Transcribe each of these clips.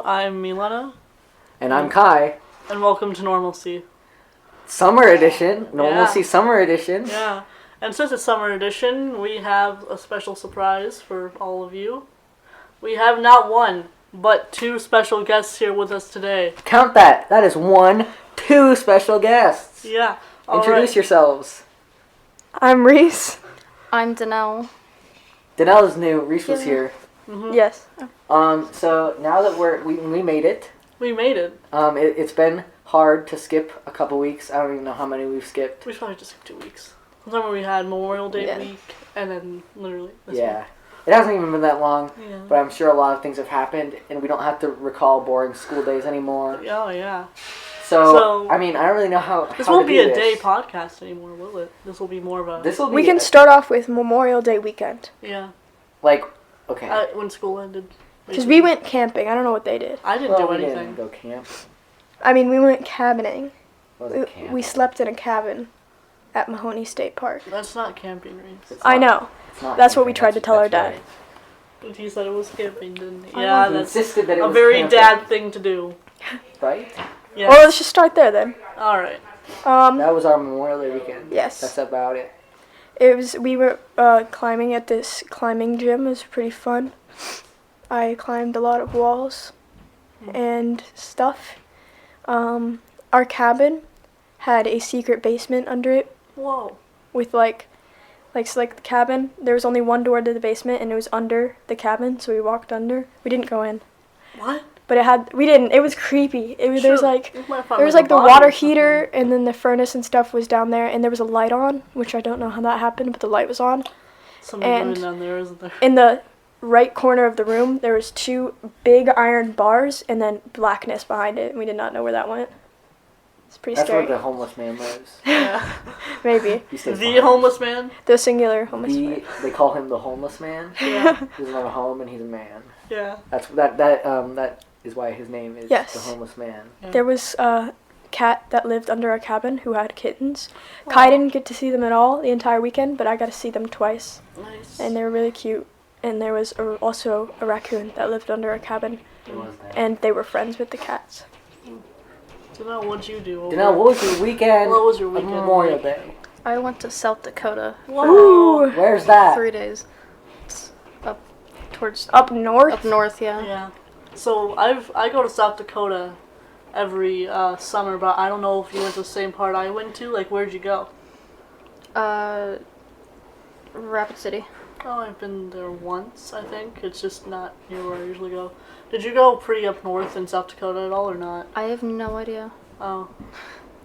I'm Milena. And I'm Kai. And welcome to Normalcy. Summer edition. Normalcy Summer edition. Yeah. And since it's summer edition, we have a special surprise for all of you. We have not one, but two special guests here with us today. Count that. That is two special guests. Yeah. Introduce yourselves. I'm Reese. I'm Danelle. Danelle's new. Reese was here. Mm-hmm. Yes. So now that we made it. We made it. It's been hard to skip a couple weeks. I don't even know how many we've skipped. We probably just skipped 2 weeks. Remember we had Memorial Day week, and then literally this week. It hasn't even been that long, Yeah. but I'm sure a lot of things have happened, and we don't have to recall boring school days anymore. Oh, yeah. So I mean, I don't really know how This how won't to be do a day this. podcast anymore, will it? This will be more of a... We can start off with Memorial Day weekend. Yeah. Like, okay. When school ended. Because we went camping. I don't know what they did. I didn't do we anything. didn't go camp. I mean, we went cabining. What was it, camp? We slept in a cabin at Mahoney State Park. That's not camping, Reese. I know. That's what we tried to tell our dad. Right. But he said it was camping, didn't he? He Yeah, that's insisted that it a was very camping. dad thing to do. Right? Yeah. Well, let's just start there then. Alright. That was our Memorial Day weekend. Yes. That's about it. We were climbing at this climbing gym. It was pretty fun. I climbed a lot of walls and stuff. Our cabin had a secret basement under it. Whoa. With like the cabin, there was only one door to the basement, and it was under the cabin, so we walked under. We didn't go in. What? But it was creepy. There was the the water heater, and then the furnace and stuff was down there, and there was a light on, which I don't know how that happened, but the light was on. Something going down there, isn't there? In the right corner of the room, there was 2 big iron bars, and then blackness behind it, and we did not know where that went. It's pretty scary. That's where the homeless man lives. Yeah. Maybe. The homeless man? The singular homeless man. They call him the homeless man. Yeah. He doesn't have a home, and he's a man. Yeah. That is why his name is the homeless man. Yeah. There was a cat that lived under our cabin who had kittens. Wow. Kai didn't get to see them at all the entire weekend, but I got to see them twice. Nice. And they were really cute. And there was also a raccoon that lived under our cabin. There was that. And they were friends with the cats. Danelle, what'd you do? Danelle, what was your weekend? What was your weekend? Memorial Day. I went to South Dakota. Whoa. Ooh. Where's that? 3 days. It's up towards... Up north? Up north, yeah. Yeah. So I go to South Dakota every summer, but I don't know if you went to the same part I went to. Like, where'd you go? Rapid City. Oh, I've been there once, I think. It's just not near where I usually go. Did you go pretty up north in South Dakota at all, or not? I have no idea. Oh.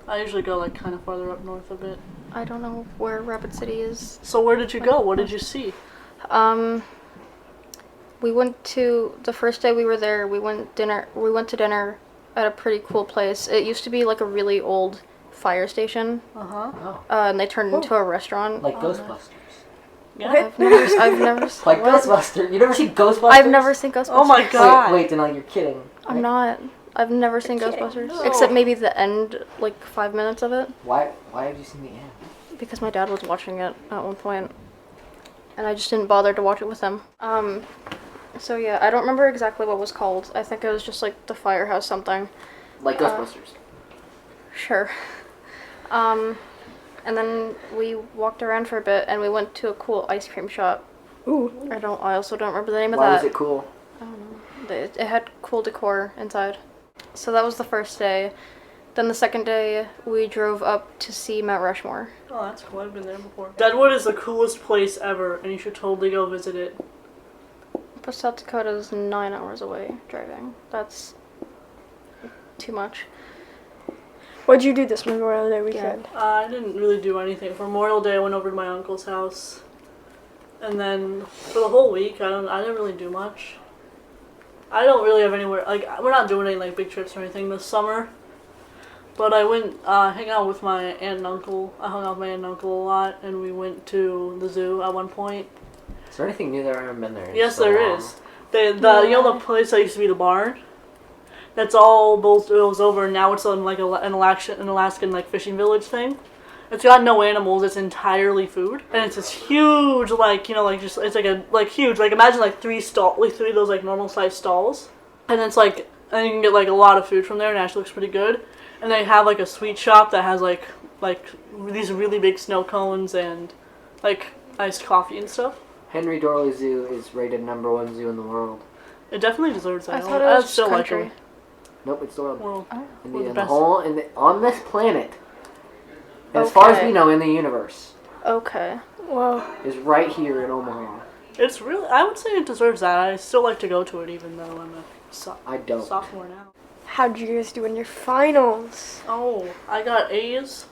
I usually go, like, kind of farther up north a bit. I don't know where Rapid City is. So where did you go? What did you see? We went to... The first day we were there, we went to dinner at a pretty cool place. It used to be, like, a really old fire station. Uh-huh. Oh. And they turned it into a restaurant. Like Ghostbusters. Yeah. I've never Like Ghostbusters. You never seen Ghostbusters? I've never seen Ghostbusters. Oh my god. Wait, Danelle, you're kidding. I'm not. I've never seen Ghostbusters. No. Except maybe the end, like 5 minutes of it. Why have you seen the end? Because my dad was watching it at one point. And I just didn't bother to watch it with him. So yeah, I don't remember exactly what it was called. I think it was just like the firehouse something. Like Ghostbusters. Sure. And then we walked around for a bit and we went to a cool ice cream shop. Ooh. I also don't remember the name of Why that. was it cool? I don't know. It had cool decor inside. So that was the first day. Then the second day, we drove up to see Mount Rushmore. Oh, that's cool. I've been there before. Deadwood is the coolest place ever, and you should totally go visit it. But South Dakota is 9 hours away driving. That's too much. What'd you do this Memorial Day weekend? I didn't really do anything. For Memorial Day, I went over to my uncle's house. And then for the whole week, I didn't really do much. I don't really have anywhere, like, we're not doing any, like, big trips or anything this summer. But I went hang out with my aunt and uncle. I hung out with my aunt and uncle a lot, and we went to the zoo at one point. Is there anything new there? I haven't been there in Yes, so there long. is. You know the place that used to be the barn? That's all bulldozed over, and now it's on like an Alaskan like fishing village thing. It's got no animals. It's entirely food, and it's this huge, like, you know, like, just, it's like a, like, huge, like, imagine like three of those like normal sized stalls, and it's like and you can get like a lot of food from there, and it actually looks pretty good. And they have like a sweet shop that has like these really big snow cones and like iced coffee and stuff. Henry Dorley Zoo is rated #1 zoo in the world. It definitely deserves that. I thought it was still country. like Nope, it's the world. Well, On this planet, and as far as Okay. we know, in the universe, Okay. Whoa. is right here in Omaha. it's really. I would say it deserves that. I still like to go to it, even though I'm a I don't. sophomore now. How'd you guys do in your finals? Oh, I got A's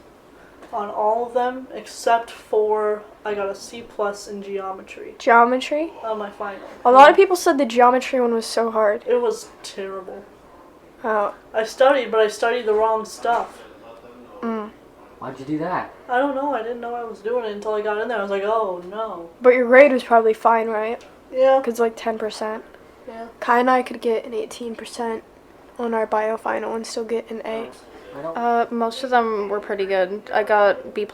on all of them except for I got a C+ in geometry Geometry? on my final. A lot of people said the geometry one was so hard. It was terrible. Oh. I studied, but I studied the wrong stuff. Why'd you do that? I don't know. I didn't know I was doing it until I got in there. I was like, oh no. But your grade was probably fine, right? Yeah. Because like 10%. Yeah. Kai and I could get an 18% on our bio final and still get an A. I don't. Most of them were pretty good. I got B+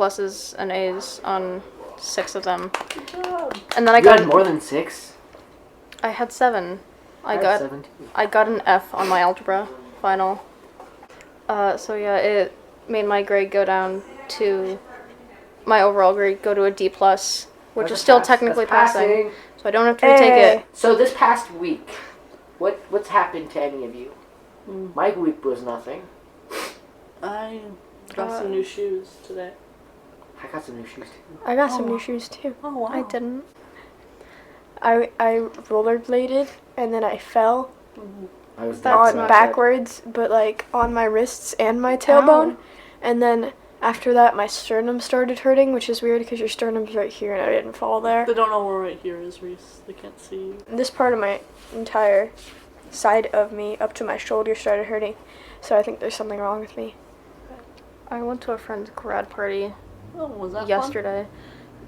and A's on 6 of them. Good job. And then I You got had more than 6? I had 7. I had got 7 too. I got an F on my algebra final. So yeah, it made my grade go down to my overall grade go to a D+, which That's is a still pass. technically That's passing. So I don't have to retake it. So this past week, what's happened to any of you? Mm. My week was nothing. I got some new shoes today. I got some new shoes too. I got some new shoes too. Oh wow. I didn't. I rollerbladed and then I fell I was on not backwards, but like on my wrists and my tailbone. And then after that, my sternum started hurting, which is weird because your sternum's right here and I didn't fall there. They don't know where right here is, Reese. They can't see you. This part of my entire side of me up to my shoulder started hurting. So I think there's something wrong with me. I went to a friend's grad party Oh, was that fun? yesterday.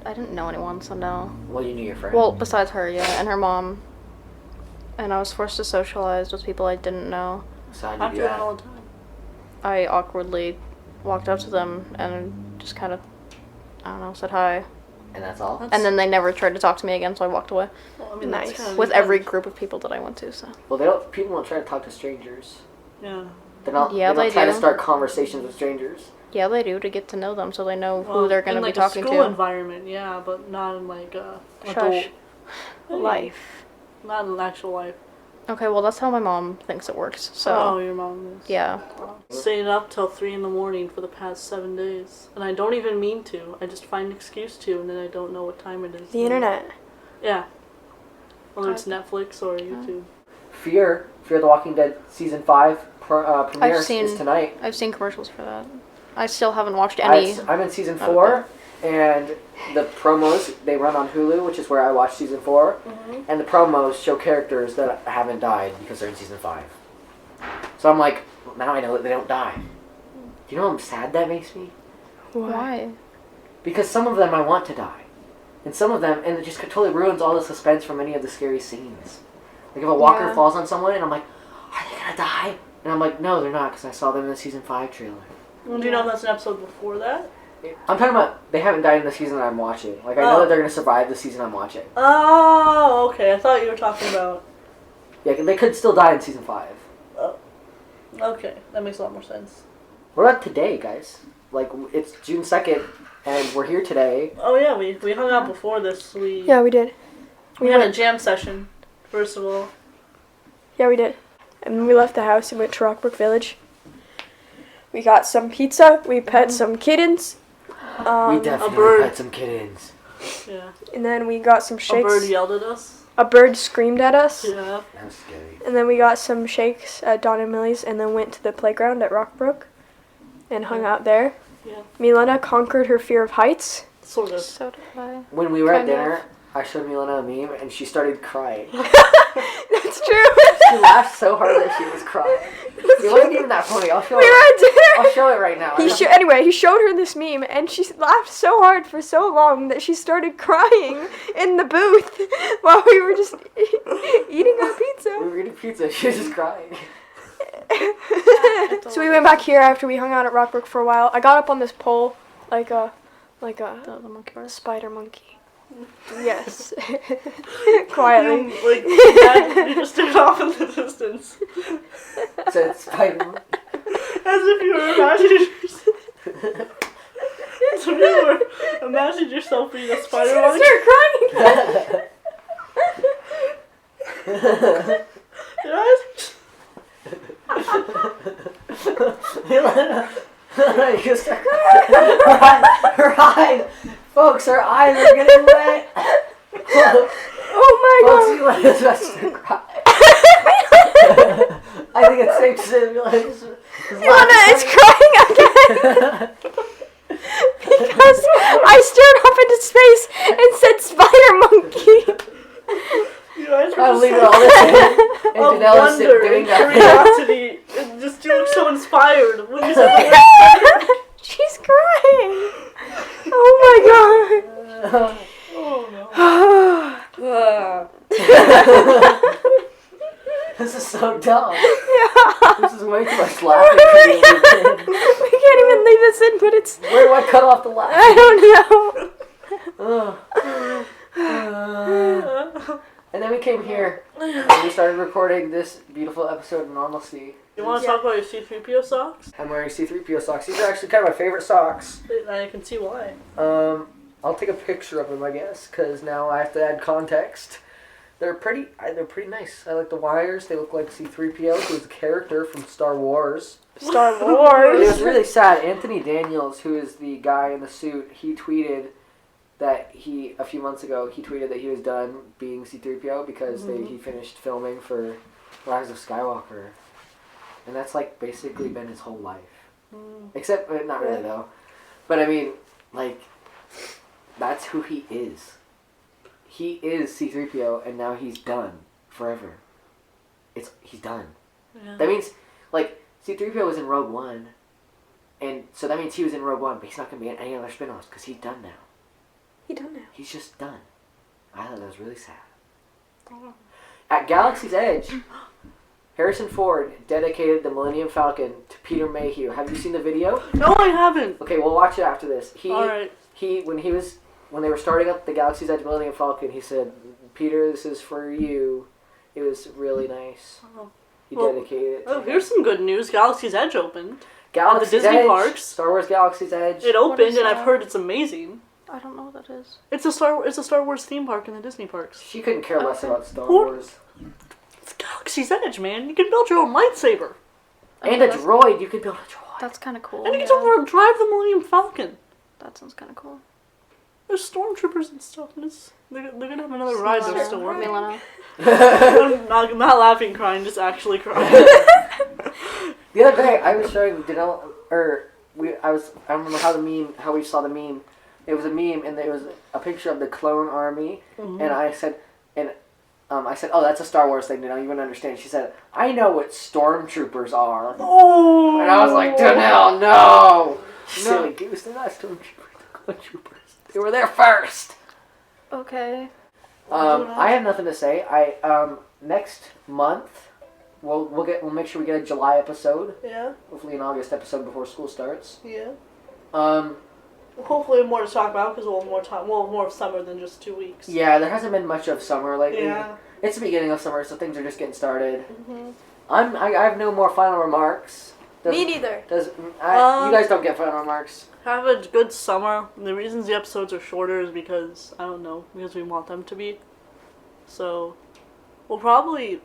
I didn't know anyone, so no. Well, you knew your friend. Well, besides her, yeah, and her mom. And I was forced to socialize with people I didn't know. so how'd I you do do that that? all the time. I awkwardly walked up to them and just kind of, I don't know, said hi. And that's all? That's- And then they never tried to talk to me again, so I walked away. Well, I mean, Nice. that's kind of With every intense. group of people that I went to, so. Well, people don't try to talk to strangers. Yeah. They don't, Yeah, they don't they try to do. start conversations with strangers. Yeah, they do, to get to know them so they know Well, who they're going in to like be talking a school to. environment, yeah, but not in like adult. Shush. Hey, Life. Not in actual life. Okay, well, that's how my mom thinks it works, so. Oh, your mom is. Yeah. Staying up till 3 in the morning for the past 7 days. And I don't even mean to. I just find an excuse to, and then I don't know what time it is. The internet. Yeah. Whether it's Netflix or YouTube. Fear the Walking Dead Season 5 premiere seen- is tonight. I've seen commercials for that. I still haven't watched any. I'm in Season 4, and the promos, they run on Hulu, which is where I watch Season 4, and the promos show characters that haven't died because they're in Season 5. So I'm like, well, now I know that they don't die. Do you know how sad that makes me? Why? Because some of them I want to die. And some of them, and it just totally ruins all the suspense from any of the scary scenes. Like if a walker Yeah. falls on someone, and I'm like, are they gonna die? And I'm like, no, they're not, because I saw them in the Season 5 trailer. Well, do you know if that's an episode before that? I'm talking about, they haven't died in the season that I'm watching. Like, I know Oh. that they're gonna survive the season I'm watching. Oh, okay. I thought you were talking about. Yeah, they could still die in Season 5. Okay, that makes a lot more sense. What about today, guys? Like, it's June 2nd, and we're here today. Oh yeah, we hung out before this. We Yeah, we did. we had a jam session. First of all. Yeah, we did. And then we left the house and went to Rockbrook Village. We got some pizza. We pet some kittens. We a definitely bird. had some kittens. Yeah. And then we got some A shakes. bird yelled at us. A bird screamed at us. Yeah. That was scary. And then we got some shakes at Don and Millie's and then went to the playground at Rockbrook and hung out there. Yeah. Milena conquered her fear of heights. Sort of. So did I. When we were at Kind of. dinner, I showed Milena a meme, and she started crying. That's true. She laughed so hard that she was crying. It wasn't even that funny. I'll show We were it. at dinner. I'll show it right now. Anyway, he showed her this meme, and she laughed so hard for so long that she started crying in the booth while we were just eating our We pizza. were eating pizza. She was just crying. So we went back here after we hung out at Rockbrook for a while. I got up on this pole like a The monkey bars. spider monkey. Yes. Quietly. You just took off in the distance. Said Spider-Man. As if you were imagining yourself. As if you were imagining yourself being a spider monkey. Start crying. Your eyes. You start her eyes, folks, her eyes are getting wet. Oh my Folks, god. you let us start crying. I think it's safe to say that Milena is crying again. Because I stared off into space and said spider monkey. Your eyes I'll were leave it just all this in. of And Janelle is wonder doing and that. curiosity. And just you look so inspired. When you said She's crying. Oh my god. oh no. This is so dumb. Yeah. This is way too much laughing. We can't even leave this in, but it's. Where do I cut off the laugh? I don't know. And then we came here and we started recording this beautiful episode of Normalcy. You want to talk about your C3PO socks? I'm wearing C3PO socks. These are actually kind of my favorite socks. I can see why. I'll take a picture of them, I guess, because now I have to add context. They're pretty nice. I like the wires. They look like C3PO, who's a character from Star Wars. Star It Wars. was really sad. Anthony Daniels, who is the guy in the suit, he tweeted that a few months ago, he tweeted that he was done being C3PO because he finished filming for Rise of Skywalker. And that's like basically been his whole life. Except, not really though. But I mean, like, that's who he is. He is C3PO and now he's done forever. He's done. Yeah. That means, like, C3PO was in Rogue One. And so that means he was in Rogue One, but he's not going to be in any other spin-offs because he's done now. He done now. He's just done. I thought that was really sad. At Galaxy's Edge, Harrison Ford dedicated the Millennium Falcon to Peter Mayhew. Have you seen the video? No, I haven't. Okay, we'll watch it after this. Alright. When they were starting up the Galaxy's Edge Millennium Falcon, he said, "Peter, this is for you." It was really nice. Oh. He dedicated it to him. Here's some good news. Galaxy's Edge opened. Galaxy's Disney Edge, parks. Star Wars Galaxy's Edge. It What opened, is and I've that? heard it's amazing. I don't know what that is. It's a Star Wars theme park in the Disney parks. She couldn't care less about Star Who- Wars. It's Galaxy's Edge, man. You can build your own lightsaber. And a droid. You could build a droid. That's kind of cool. And you get yeah. to drive the Millennium Falcon. That sounds kind of cool. There's stormtroopers and stuff. And they're gonna have another ride that's still working. Milena. I'm not laughing, crying, just actually crying. The other day, I was showing Janelle, I don't remember how we saw the meme. It was a meme, and it was a picture of the clone army, and I said, oh, that's a Star Wars thing, Janelle, you wouldn't understand. She said, I know what stormtroopers are. Oh! And I was like, Janelle, no! Silly goose, they're not stormtroopers, they're clone troopers. They were there first! Okay. I have nothing to say. Next month, we'll make sure we get a July episode. Yeah, Hopefully an August episode before school starts. yeah. Um, Hopefully more to talk about because we'll have more time. We'll have more of summer than just 2 weeks. yeah, there hasn't been much of summer lately. Yeah. It's the beginning of summer, so things are just getting started. Mm-hmm. I have no more final remarks. Me neither. You guys don't get final remarks. Have a good summer. The reasons the episodes are shorter is because, I don't know, because we want them to be. So, we'll probably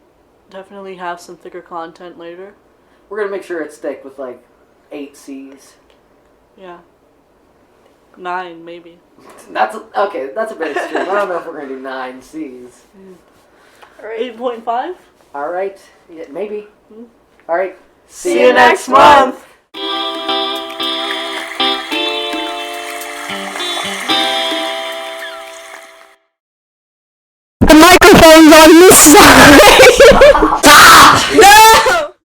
definitely have some thicker content later. We're gonna make sure it's thick with like 8 C's. Yeah. 9, maybe. That's okay. That's a bit extreme. I don't know if we're gonna do 9 C's. Alright. 8.5? All right, yeah, maybe. All right. See you next month! The microphone's on this side.